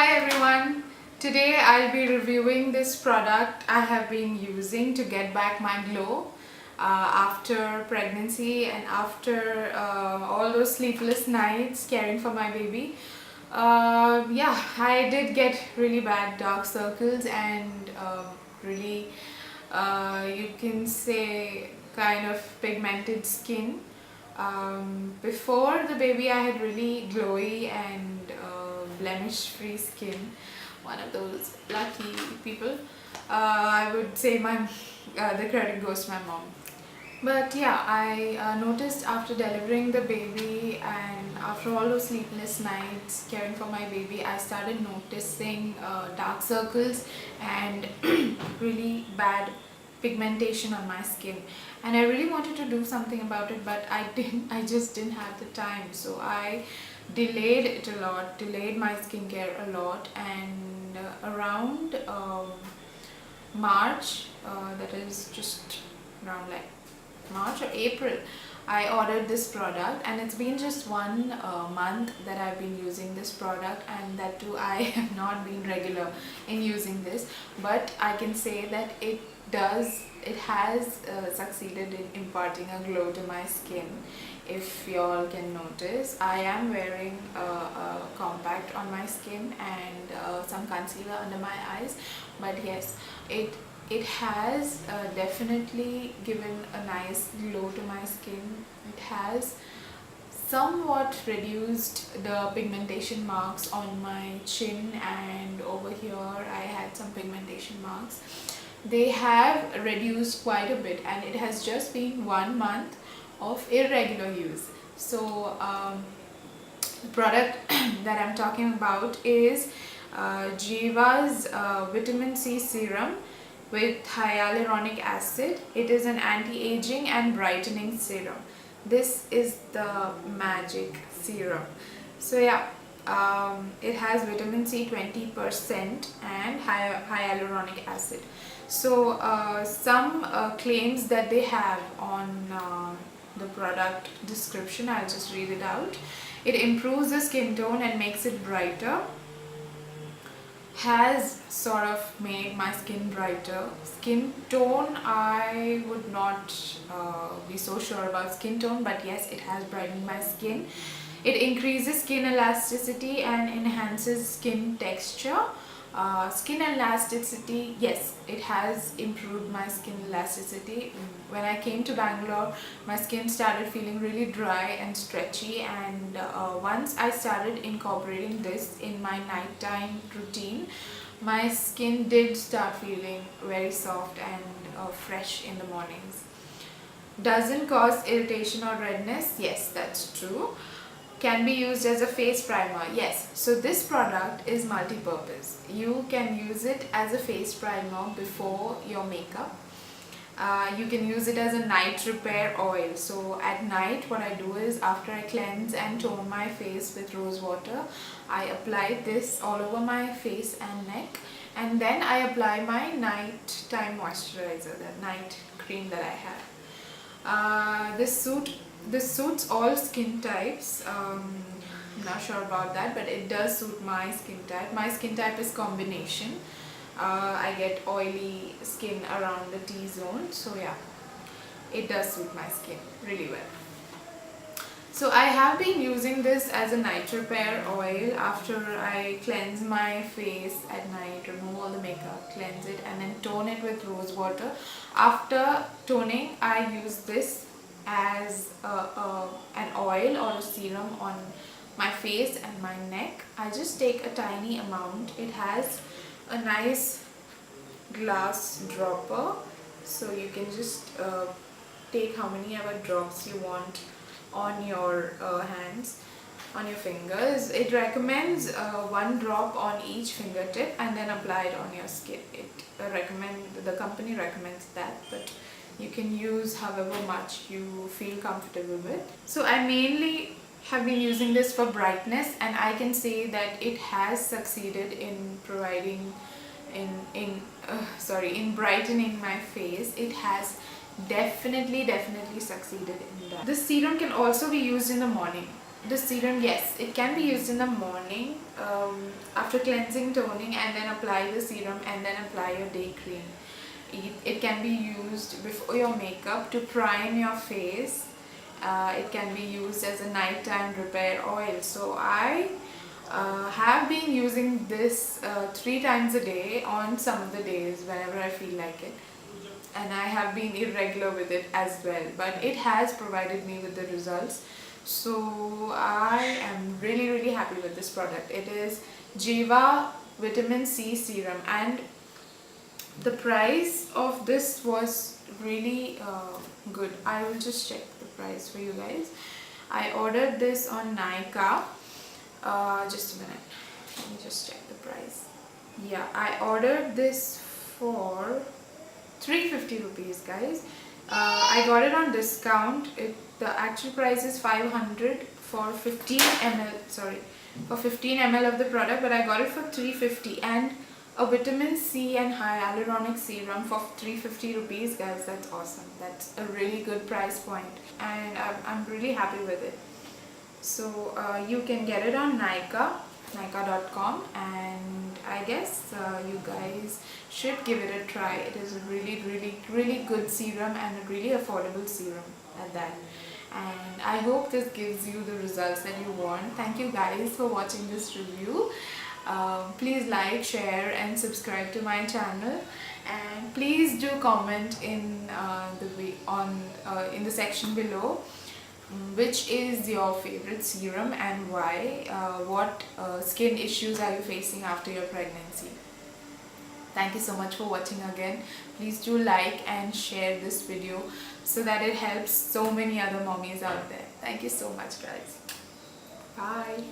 Hi everyone, today I'll be reviewing this product I have been using to get back my glow after pregnancy and after all those sleepless nights caring for my baby. Yeah, I did get really bad dark circles and really you can say kind of pigmented skin. Before the baby I had really glowy and blemish free skin, one of those lucky people. I would say the credit goes to my mom. But yeah, I noticed after delivering the baby and after all those sleepless nights caring for my baby, I started noticing dark circles and really bad pigmentation on my skin, and I really wanted to do something about it, but I just didn't have the time, so I delayed it a lot, delayed my skincare a lot, and around March, that is just around like March or April, I ordered this product, and it's been just one month that I've been using this product, and that too I have not been regular in using this, but I can say that it has succeeded in imparting a glow to my skin. If y'all can notice, I am wearing a compact on my skin and some concealer under my eyes, but yes, it has definitely given a nice glow to my skin. It has somewhat reduced the pigmentation marks on my chin, and over here I had some pigmentation marks. They have reduced quite a bit, and it has just been 1 month of irregular use. So the product that I'm talking about is Jeva's Vitamin C Serum with hyaluronic acid. It is an anti-aging and brightening serum. This is the magic serum. So yeah, it has vitamin C 20% and hyaluronic acid. So some claims that they have on the product description, I'll just read it out. It improves the skin tone and makes it brighter. Has sort of made my skin brighter. Skin tone, I would not be so sure about skin tone, but yes, it has brightened my skin. It increases skin elasticity and enhances skin texture. Skin elasticity, yes, it has improved my skin elasticity. When I came to Bangalore, my skin started feeling really dry and stretchy, and once I started incorporating this in my nighttime routine, my skin did start feeling very soft and fresh in the mornings. Doesn't cause irritation or redness, yes, that's true. Can be used as a face primer, yes. So this product is multi-purpose. You can use it as a face primer before your makeup. You can use it as a night repair oil. So at night, what I do is, after I cleanse and tone my face with rose water, I apply this all over my face and neck, and then I apply my nighttime moisturizer, the night cream that I have. This suits all skin types. I'm not sure about that, but it does suit my skin type. My skin type is combination. I get oily skin around the T-zone, so yeah, it does suit my skin really well. So I have been using this as a night repair oil after I cleanse my face at night, remove all the makeup, cleanse it, and then tone it with rose water. After toning, I use this as an oil or a serum on my face and my neck. I just take a tiny amount. It has a nice glass dropper, so you can just take how many ever drops you want on your hands, on your fingers. It recommends 1 drop on each fingertip and then apply it on your skin. The company recommends that, but you can use however much you feel comfortable with. So I mainly have been using this for brightness, and I can say that it has succeeded in providing in brightening my face. It has definitely succeeded in that. This serum can also be used in the morning. the serum, yes, it can be used in the morning after cleansing, toning, and then apply the serum and then apply your day cream. It can be used before your makeup to prime your face. It can be used as a nighttime repair oil. So I have been using this 3 times a day on some of the days whenever I feel like it, and I have been irregular with it as well, but it has provided me with the results. So I am really happy with this product. It is Jeva Vitamin C Serum, and the price of this was really good. I will just check the price for you guys. I ordered this on Nykaa. Just a minute, let me just check the price. Yeah, I ordered this for 350 rupees, guys. I got it on discount. The actual price is 500 for 15 ml, sorry, for 15 ml of the product, but I got it for 350, and a vitamin C and hyaluronic serum for 350 rupees, guys. That's awesome. That's a really good price point, and I'm really happy with it. So you can get it on Nykaa.com, and I guess you guys should give it a try. It is a really good serum, and a really affordable serum at that. And I hope this gives you the results that you want. Thank you guys for watching this review. Please like, share and subscribe to my channel, and please do comment in the section below which is your favorite serum and why. What skin issues are you facing after your pregnancy? Thank you so much for watching again. Please do like and share this video so that it helps so many other mommies out there. Thank you so much, guys. Bye.